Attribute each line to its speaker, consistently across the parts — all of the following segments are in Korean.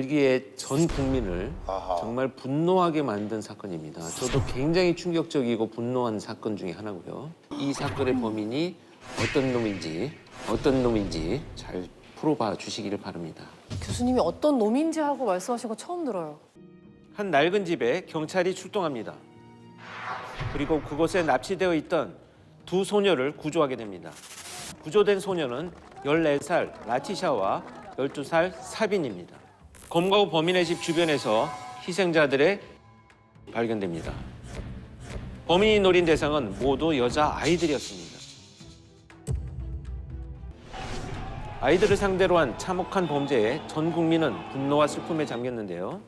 Speaker 1: 벨기에 전 국민을
Speaker 2: 아하.
Speaker 1: 정말 분노하게 만든 사건입니다. 저도 굉장히 충격적이고 분노한 사건 중에 하나고요. 이 사건의 범인이 어떤 놈인지 잘 풀어봐 주시기를 바랍니다.
Speaker 3: 교수님이 어떤 놈인지 하고 말씀하신 거 처음 들어요.
Speaker 1: 한 낡은 집에 경찰이 출동합니다. 그리고 그곳에 납치되어 있던 두 소녀를 구조하게 됩니다. 구조된 소녀는 14살 라티샤와 12살 사빈입니다. 검거 후 범인의 집 주변에서 희생자들의 발견됩니다. 범인이 노린 대상은 모두 여자아이들이었습니다. 아이들을 상대로 한 참혹한 범죄에 전 국민은 분노와 슬픔에 잠겼는데요.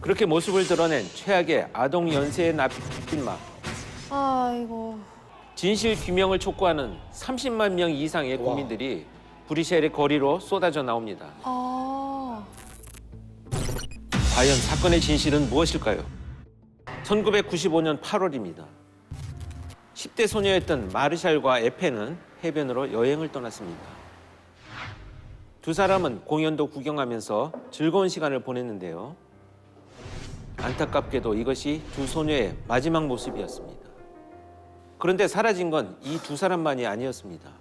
Speaker 1: 그렇게 모습을 드러낸 최악의 아동 연쇄의 납치마.
Speaker 3: 아이고.
Speaker 1: 진실 규명을 촉구하는 30만 명 이상의 국민들이 브뤼셀의 거리로 쏟아져 나옵니다.
Speaker 3: 아.
Speaker 1: 과연 사건의 진실은 무엇일까요? 1995년 8월입니다. 10대 소녀였던 마르샬과 에페는 해변으로 여행을 떠났습니다. 두 사람은 공연도 구경하면서 즐거운 시간을 보냈는데요. 안타깝게도 이것이 두 소녀의 마지막 모습이었습니다. 그런데 사라진 건 이 두 사람만이 아니었습니다.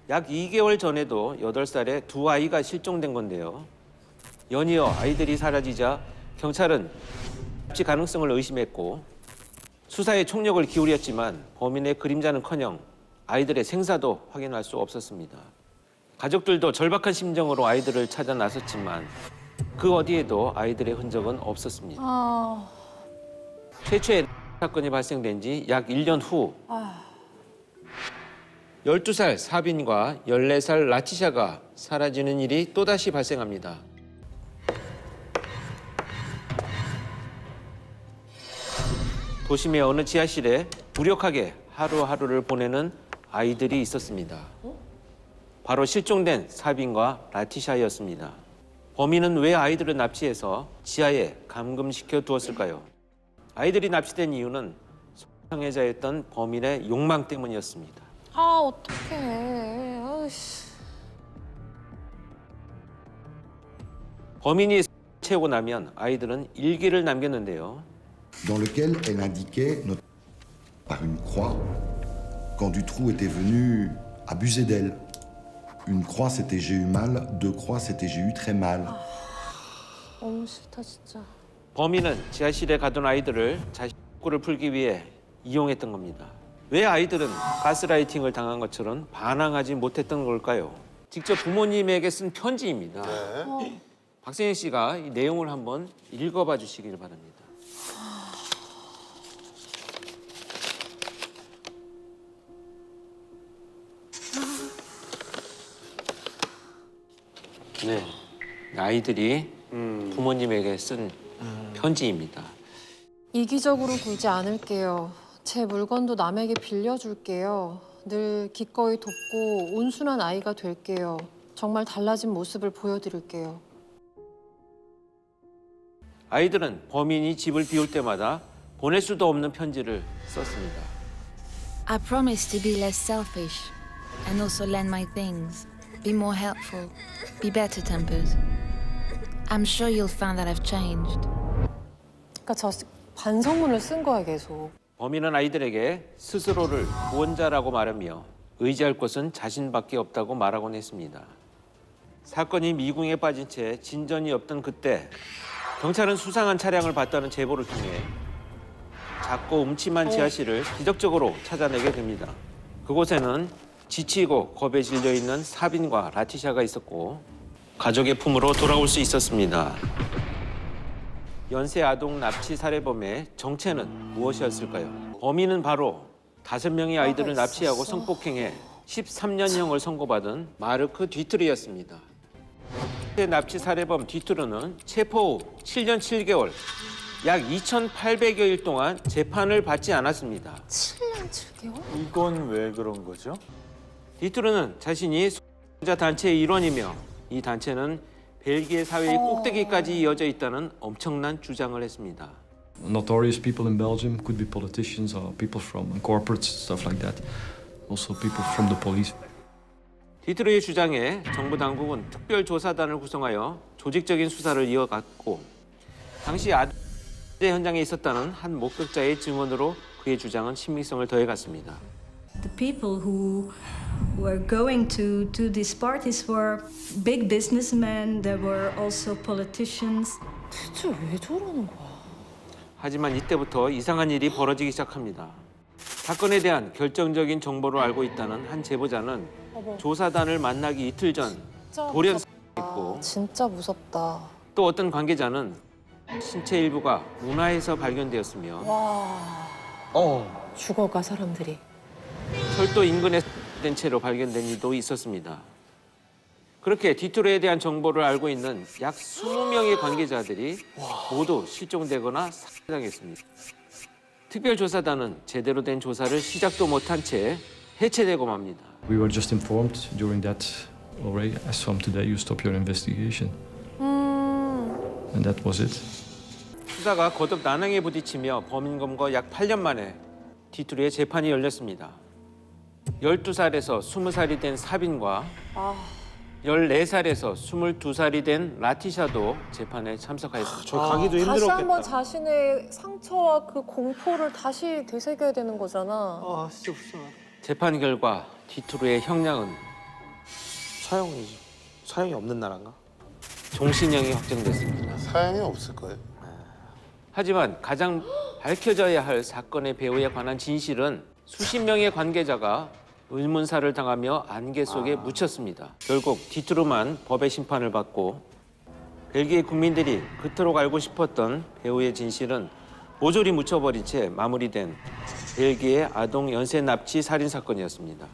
Speaker 1: 약 2개월 전에도 8살의 두 아이가 실종된 건데요. 연이어 아이들이 사라지자 경찰은 납치 가능성을 의심했고 수사에 총력을 기울였지만 범인의 그림자는커녕 아이들의 생사도 확인할 수 없었습니다. 가족들도 절박한 심정으로 아이들을 찾아 나섰지만 그 어디에도 아이들의 흔적은 없었습니다.
Speaker 3: 아.
Speaker 1: 최초의 사건이 발생된 지 약 1년 후
Speaker 3: 아.
Speaker 1: 12살 사빈과 14살 라티샤가 사라지는 일이 또다시 발생합니다. 도심의 어느 지하실에 무력하게 하루하루를 보내는 아이들이 있었습니다. 바로 실종된 사빈과 라티샤였습니다. 범인은 왜 아이들을 납치해서 지하에 감금시켜 두었을까요? 아이들이 납치된 이유는 성애자였던 범인의 욕망 때문이었습니다.
Speaker 3: 아, 어떡해. 아이씨.
Speaker 1: 범인이 채우고 나면 아이들은 일기를 남겼는데요.
Speaker 2: Dans lequel elle indiquait, par une croix, quand Dutroux était venu abuser d'elle. Une croix, c'était j'ai eu mal. Deux croix, c'était j'ai eu très mal.
Speaker 3: 너무 싫다, 진짜.
Speaker 1: 범인은 지하실에 가둔 아이들을 자신의 욕구를 풀기 위해 이용했던 겁니다. 왜 아이들은 가스라이팅을 당한 것처럼 반항하지 못했던 걸까요? 직접 부모님에게 쓴 편지입니다. 박세현 씨가 이 내용을 한번 읽어봐 주시길 바랍니다. 네, 아이들이 부모님에게 쓴 편지입니다.
Speaker 3: 이기적으로 굴지 않을게요. 제 물건도 남에게 빌려줄게요. 늘 기꺼이 돕고 온순한 아이가 될게요. 정말 달라진 모습을 보여드릴게요.
Speaker 1: 아이들은 범인이 집을 비울 때마다 보낼 수도 없는 편지를 썼습니다.
Speaker 4: I promise to be less selfish and also lend my things, be more helpful, be better tempered. I'm sure you'll find that I've changed.
Speaker 3: 그러니까 저 반성문을 쓴 거야, 계속.
Speaker 1: 범인은 아이들에게 스스로를 구원자라고 말하며 의지할 곳은 자신밖에 없다고 말하곤 했습니다. 사건이 미궁에 빠진 채 진전이 없던 그때 경찰은 수상한 차량을 봤다는 제보를 통해 작고 음침한 지하실을 기적적으로 찾아내게 됩니다. 그곳에는 지치고 겁에 질려 있는 사빈과 라티샤가 있었고 가족의 품으로 돌아올 수 있었습니다. 연쇄 아동 납치 살해범의 정체는 무엇이었을까요? 범인은 바로 5명의 아이들을 납치하고 성폭행해 13년형을 선고받은 마르크 뒤트르였습니다. 납치 살해범 뒤트르는 체포 후 7년 7개월, 약 2,800여일 동안 재판을 받지 않았습니다.
Speaker 3: 7년 7개월?
Speaker 5: 이건 왜 그런 거죠?
Speaker 1: 뒤트르는 자신이 소자 단체의 일원이며 이 단체는 벨기에 사회의 꼭대기까지 이어져 있다는 엄청난 주장을 했습니다.
Speaker 6: Notorious people in Belgium could be politicians or people from corporates, stuff like that. Also people from the police.
Speaker 1: 디트로의 주장에 정부 당국은 특별조사단을 구성하여 조직적인 수사를 이어갔고 당시 아동 현장에 있었다는 한 목격자의 증언으로 그의 주장은 신빙성을 더해갔습니다.
Speaker 7: The people who were going to these parties were big businessmen. There were also politicians.
Speaker 3: 대체 왜 저러는 거야?
Speaker 1: 하지만 이때부터 이상한 일이 벌어지기 시작합니다. 사건에 대한 결정적인 정보를 알고 있다는 한 제보자는 조사단을 만나기 이틀 전 돌연 했고
Speaker 3: 진짜 무섭다.
Speaker 1: 또 어떤 관계자는 신체 일부가 운하에서 발견되었으며
Speaker 3: 죽어가 사람들이.
Speaker 1: 철도 인근에 된 채로 발견된 일도 있었습니다. 그렇게 디트로에 대한 정보를 알고 있는 약 20명의 관계자들이 모두 실종되거나 사망했습니다. 특별조사단은 제대로 된 조사를 시작도 못한 채 해체되고 맙니다.
Speaker 6: We were just informed during that already, as from today you stop your investigation. And that was it.
Speaker 1: 수사가 거듭 난항에 부딪히며 범인검거 약 8년 만에 디트로의 재판이 열렸습니다. 12살에서 20살이 된 사빈과 14살에서 22살이 된 라티샤도 재판에 참석하였습니다.
Speaker 5: 저 가기도
Speaker 3: 다시
Speaker 5: 힘들었겠다.
Speaker 3: 한번 자신의 상처와 그 공포를 다시 되새겨야 되는 거잖아.
Speaker 5: 아, 진짜 불쌍해.
Speaker 1: 재판 결과 디트로의 형량은
Speaker 5: 사형이지. 사형이 없는 나라인가?
Speaker 1: 종신형이 확정됐습니다.
Speaker 8: 사양이 없을 거예요.
Speaker 1: 하지만 가장 밝혀져야 할 사건의 배후에 관한 진실은 수십 명의 관계자가 의문사를 당하며 안개 속에 묻혔습니다. 결국 디트로만 법의 심판을 받고 벨기에 국민들이 그토록 알고 싶었던 배후의 진실은 모조리 묻혀버린 채 마무리된 벨기에 아동 연쇄 납치 살인 사건이었습니다.